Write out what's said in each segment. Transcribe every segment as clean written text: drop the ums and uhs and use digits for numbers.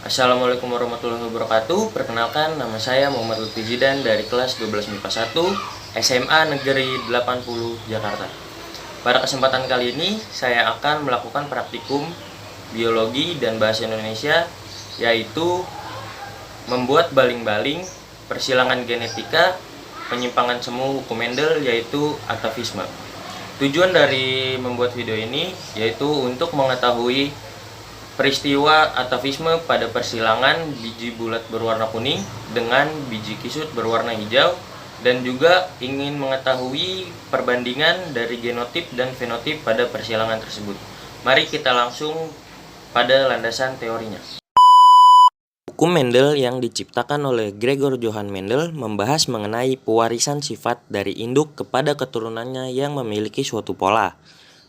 Assalamualaikum warahmatullahi wabarakatuh. Perkenalkan, nama saya Muhammad Lutfi Zidan dari kelas 12 MIPA 1 SMA Negeri 80 Jakarta. Pada kesempatan kali ini, saya akan melakukan praktikum biologi dan bahasa Indonesia, yaitu membuat baling-baling, persilangan genetika, penyimpangan semu hukum Mendel, yaitu atavisme. Tujuan dari membuat video ini yaitu untuk mengetahui peristiwa atavisme pada persilangan biji bulat berwarna kuning dengan biji kisut berwarna hijau, dan juga ingin mengetahui perbandingan dari genotip dan fenotip pada persilangan tersebut. Mari kita langsung pada landasan teorinya. Hukum Mendel yang diciptakan oleh Gregor Johann Mendel membahas mengenai pewarisan sifat dari induk kepada keturunannya yang memiliki suatu pola.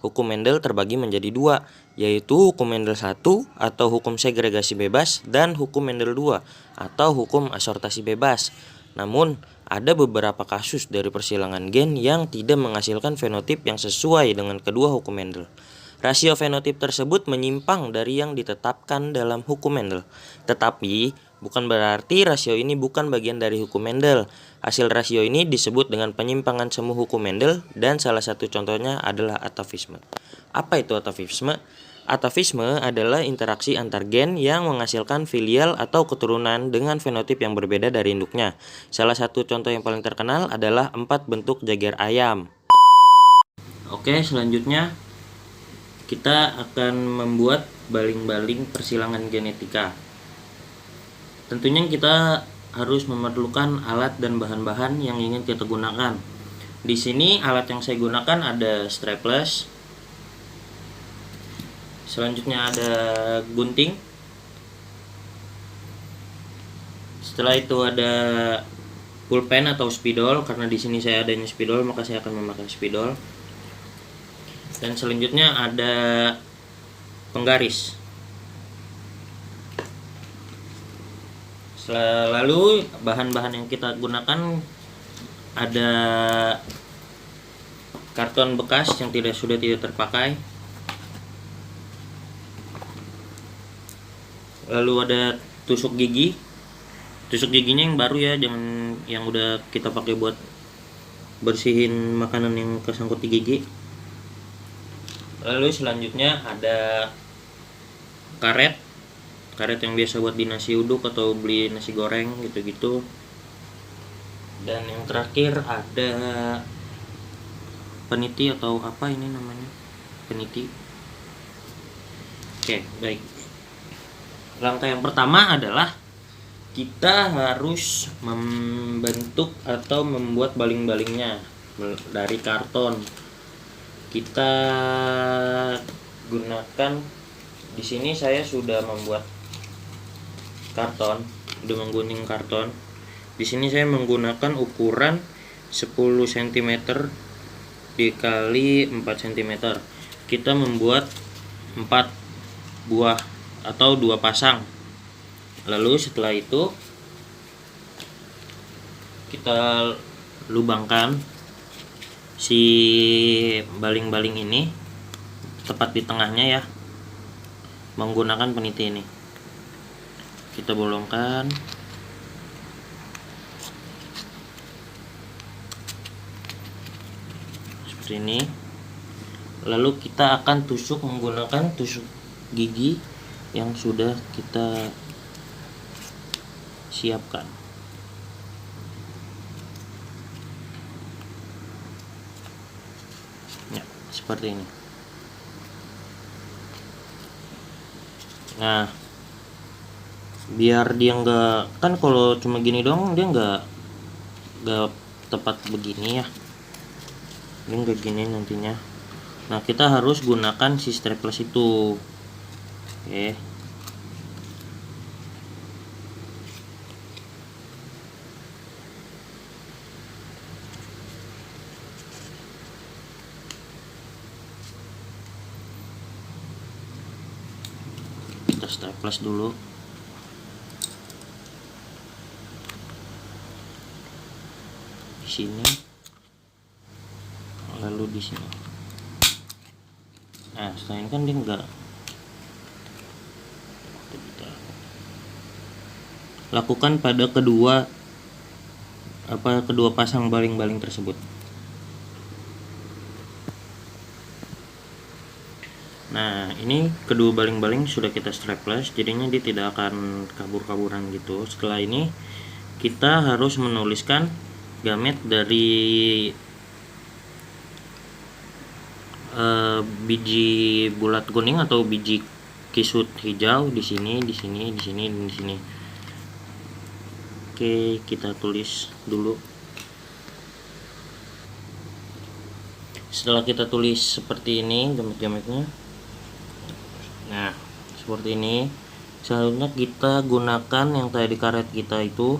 Hukum Mendel terbagi menjadi dua, yaitu hukum Mendel 1 atau hukum segregasi bebas dan hukum Mendel 2 atau hukum asortasi bebas. Namun, ada beberapa kasus dari persilangan gen yang tidak menghasilkan fenotip yang sesuai dengan kedua hukum Mendel. Rasio fenotip tersebut menyimpang dari yang ditetapkan dalam hukum Mendel. Tetapi, bukan berarti rasio ini bukan bagian dari hukum Mendel. Hasil rasio ini disebut dengan penyimpangan semu hukum Mendel, dan salah satu contohnya adalah atavisme. Apa itu atavisme? Atavisme adalah interaksi antar gen yang menghasilkan filial atau keturunan dengan fenotip yang berbeda dari induknya. Salah satu contoh yang paling terkenal adalah 4 bentuk jagar ayam. Oke, selanjutnya kita akan membuat baling-baling persilangan genetika. Tentunya kita harus memerlukan alat dan bahan-bahan yang ingin kita gunakan. Di sini alat yang saya gunakan ada strapless. Selanjutnya ada gunting. Setelah itu ada pulpen atau spidol, karena di sini saya adanya spidol maka saya akan memakai spidol. Dan selanjutnya ada penggaris. Lalu bahan-bahan yang kita gunakan ada karton bekas yang sudah tidak terpakai. Lalu ada tusuk gigi. Tusuk giginya yang baru ya, jangan yang udah kita pakai buat bersihin makanan yang kesangkut di gigi. Lalu selanjutnya ada karet yang biasa buat di nasi uduk atau beli nasi goreng gitu-gitu. Dan yang terakhir ada peniti atau apa ini namanya, peniti. Oke, baik. Langkah yang pertama adalah kita harus membentuk atau membuat baling-balingnya dari karton. Kita gunakan, di sini saya sudah membuat karton, sudah menggunting karton. Di sini saya menggunakan ukuran 10 cm dikali 4 cm. Kita membuat 4 buah atau 2 pasang. Lalu setelah itu kita lubangkan si baling-baling ini tepat di tengahnya ya, menggunakan peniti ini. Kita bolongkan. Seperti ini. Lalu kita akan tusuk menggunakan tusuk gigi yang sudah kita siapkan. Ya, seperti ini. Nah, biar dia nggak, kan kalau cuma gini doang dia nggak tepat begini ya, ini nggak gini nantinya. Nah, kita harus gunakan si strapless itu. Oke, kita strapless dulu. Di sini, lalu di sini. Nah, setelah ini kan dia enggak lakukan pada kedua pasang baling-baling tersebut. Nah, ini kedua baling-baling sudah kita strapless, jadinya dia tidak akan kabur-kaburan gitu. Setelah ini kita harus menuliskan gamet dari biji bulat kuning atau biji kisut hijau di sini, di sini, di sini, dan di sini. Oke, kita tulis dulu. Setelah kita tulis seperti ini gamet-gametnya, nah seperti ini, selanjutnya kita gunakan yang tadi karet kita itu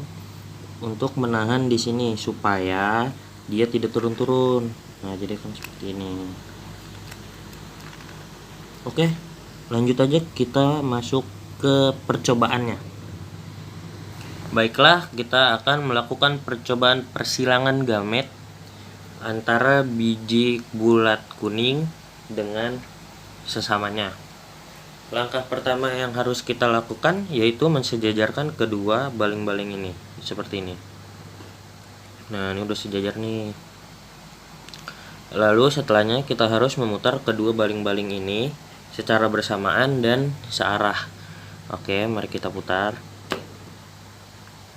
untuk menahan di sini supaya dia tidak turun-turun. Nah, jadi kan seperti ini. Oke, lanjut aja, kita masuk ke percobaannya. Baiklah, kita akan melakukan percobaan persilangan gamet antara biji bulat kuning dengan sesamanya. Langkah pertama yang harus kita lakukan yaitu mensejajarkan kedua baling-baling ini seperti ini. Nah, ini udah sejajar nih. Lalu setelahnya kita harus memutar kedua baling-baling ini secara bersamaan dan searah. Oke, mari kita putar.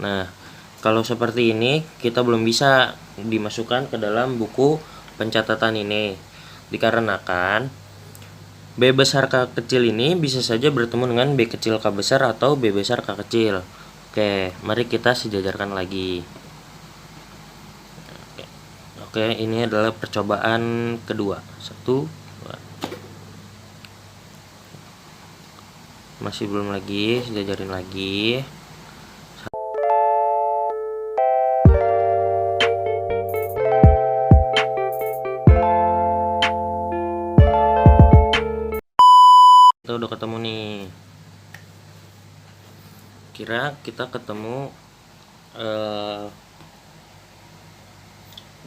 Nah, kalau seperti ini kita belum bisa dimasukkan ke dalam buku pencatatan ini, dikarenakan B besar K kecil ini bisa saja bertemu dengan B kecil K besar atau B besar K kecil. Oke, mari kita sejajarkan lagi. Oke, ini adalah percobaan kedua. 1, 2. Masih belum lagi, sejajarin lagi. Kita udah ketemu nih. Kira kita ketemu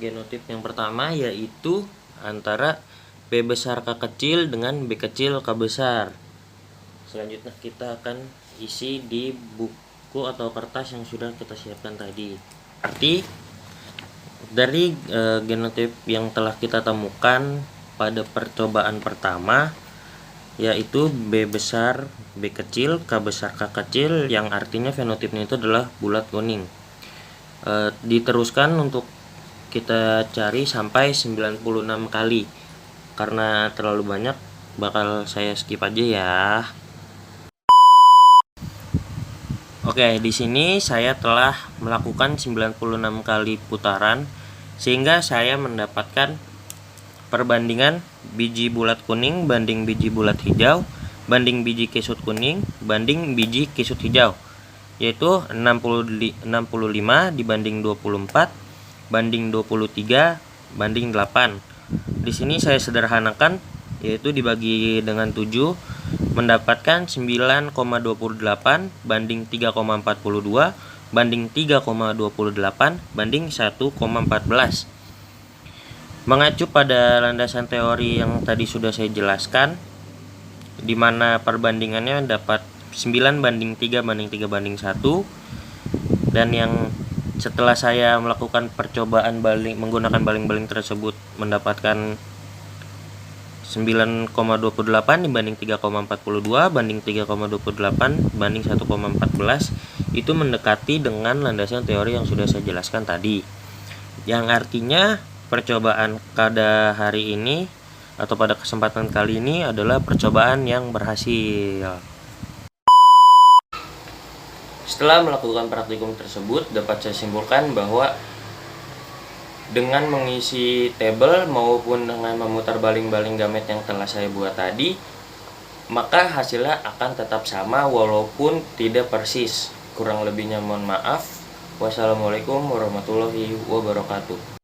genotip yang pertama, yaitu antara B besar K kecil dengan B kecil K besar. Selanjutnya kita akan isi di buku atau kertas yang sudah kita siapkan tadi. Arti dari genotip yang telah kita temukan pada percobaan pertama, yaitu B besar B kecil K besar K kecil, yang artinya fenotipnya itu adalah bulat kuning. Diteruskan untuk kita cari sampai 96 kali. Karena terlalu banyak, bakal saya skip aja ya. Oke, di sini saya telah melakukan 96 kali putaran sehingga saya mendapatkan perbandingan biji bulat kuning banding biji bulat hijau banding biji kisut kuning banding biji kisut hijau, yaitu 65 dibanding 24 banding 23 banding 8. Di sini saya sederhanakan, yaitu dibagi dengan 7 mendapatkan 9,28 banding 3,42 banding 3,28 banding 1,14. Mengacu pada landasan teori yang tadi sudah saya jelaskan, di mana perbandingannya dapat 9 banding 3 banding 3 banding 1, dan yang setelah saya melakukan percobaan menggunakan baling-baling tersebut mendapatkan 9,28 dibanding 3,42 banding 3,28 banding 1,14, itu mendekati dengan landasan teori yang sudah saya jelaskan tadi, yang artinya percobaan pada hari ini atau pada kesempatan kali ini adalah percobaan yang berhasil. Setelah melakukan praktikum tersebut, dapat saya simpulkan bahwa dengan mengisi tabel maupun dengan memutar baling-baling gamet yang telah saya buat tadi, maka hasilnya akan tetap sama walaupun tidak persis. Kurang lebihnya mohon maaf. Wassalamualaikum warahmatullahi wabarakatuh.